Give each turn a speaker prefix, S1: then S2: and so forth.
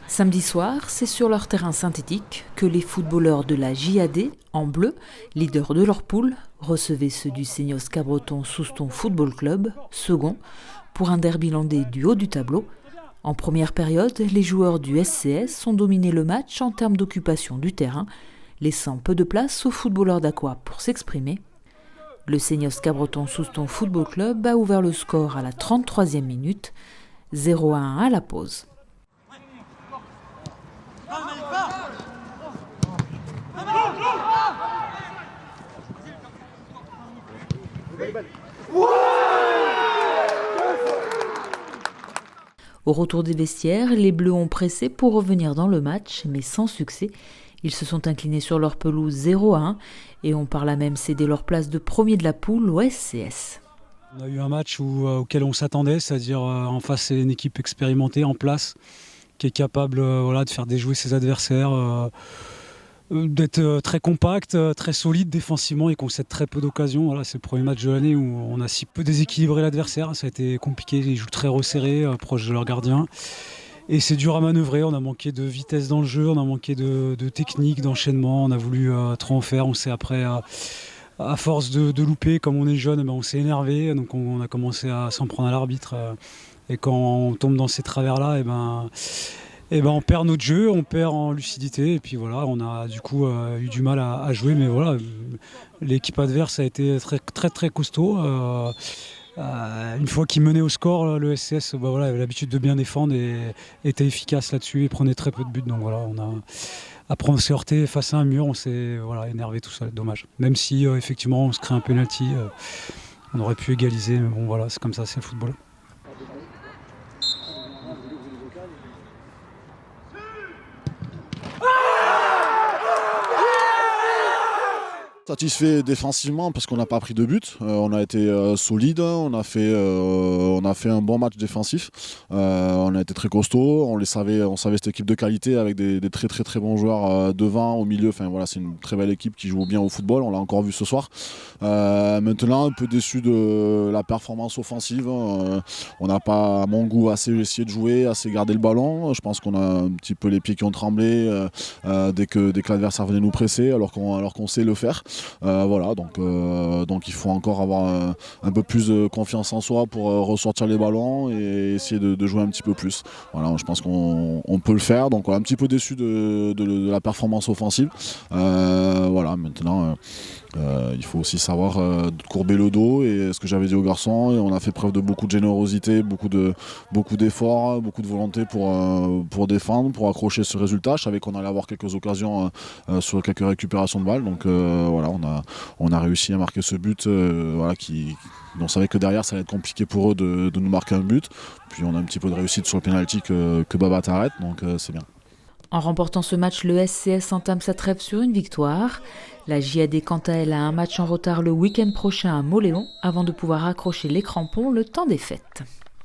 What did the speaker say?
S1: Samedi soir, c'est sur leur terrain synthétique que les footballeurs de la JAD, en bleu, leaders de leur poule, recevaient ceux du Seignos Cabreton-Souston Football Club, second, pour un derby landais du haut du tableau. En première période, les joueurs du SCS ont dominé le match en termes d'occupation du terrain, laissant peu de place aux footballeurs d'Aqua pour s'exprimer. Le Seignos Cabreton-Souston Football Club a ouvert le score à la 33e minute, 0-1 à la pause. Au retour des vestiaires, les Bleus ont pressé pour revenir dans le match, mais sans succès. Ils se sont inclinés sur leur pelouse 0-1 et ont par là même cédé leur place de premier de la poule au SCS.
S2: On a eu un match auquel on s'attendait, c'est-à-dire en face c'est une équipe expérimentée en place qui est capable de faire déjouer ses adversaires, d'être très compact, très solide défensivement et qu'on concède très peu d'occasions. Voilà, c'est le premier match de l'année où on a si peu déséquilibré l'adversaire, ça a été compliqué, ils jouent très resserrés, proches de leur gardien. Et c'est dur à manœuvrer, on a manqué de vitesse dans le jeu, on a manqué de technique, d'enchaînement, on a voulu trop en faire, on s'est après... à force de louper, comme on est jeune, on s'est énervé, donc on a commencé à s'en prendre à l'arbitre. Et quand on tombe dans ces travers-là, on perd notre jeu, on perd en lucidité. Et puis voilà, on a du coup eu du mal à jouer. Mais voilà, l'équipe adverse a été très très, très costaud. Une fois qu'il menait au score, le SCS avait l'habitude de bien défendre et était efficace là-dessus et prenait très peu de buts. Donc voilà, après on s'est heurté face à un mur, on s'est énervé tout seul, dommage. Même si effectivement on se crée un penalty, on aurait pu égaliser, mais bon voilà, c'est comme ça, c'est le football.
S3: Satisfait défensivement parce qu'on n'a pas pris de but, on a été solide, on a fait un bon match défensif, on a été très costaud, on savait cette équipe de qualité avec des très très très bons joueurs devant, au milieu, c'est une très belle équipe qui joue bien au football, on l'a encore vu ce soir. Maintenant un peu déçu de la performance offensive, on n'a pas à mon goût assez essayé de jouer, assez gardé le ballon, je pense qu'on a un petit peu les pieds qui ont tremblé dès que l'adversaire venait nous presser alors qu'on sait le faire. Donc il faut encore avoir un peu plus de confiance en soi pour ressortir les ballons et essayer de jouer un petit peu plus. Voilà, je pense qu'on peut le faire. Donc un petit peu déçu de la performance offensive. Maintenant il faut aussi savoir courber le dos et ce que j'avais dit aux garçons, et on a fait preuve de beaucoup de générosité, beaucoup d'efforts, beaucoup de volonté pour défendre, pour accrocher ce résultat. Je savais qu'on allait avoir quelques occasions sur quelques récupérations de balles, donc on a réussi à marquer ce but on savait que derrière ça allait être compliqué pour eux de nous marquer un but, puis on a un petit peu de réussite sur le penalty que Baba t'arrête, donc c'est bien.
S1: En remportant ce match, le SCS entame sa trêve sur une victoire. La JAD, quant à elle, a un match en retard le week-end prochain à Mauléon, avant de pouvoir accrocher les crampons le temps des fêtes.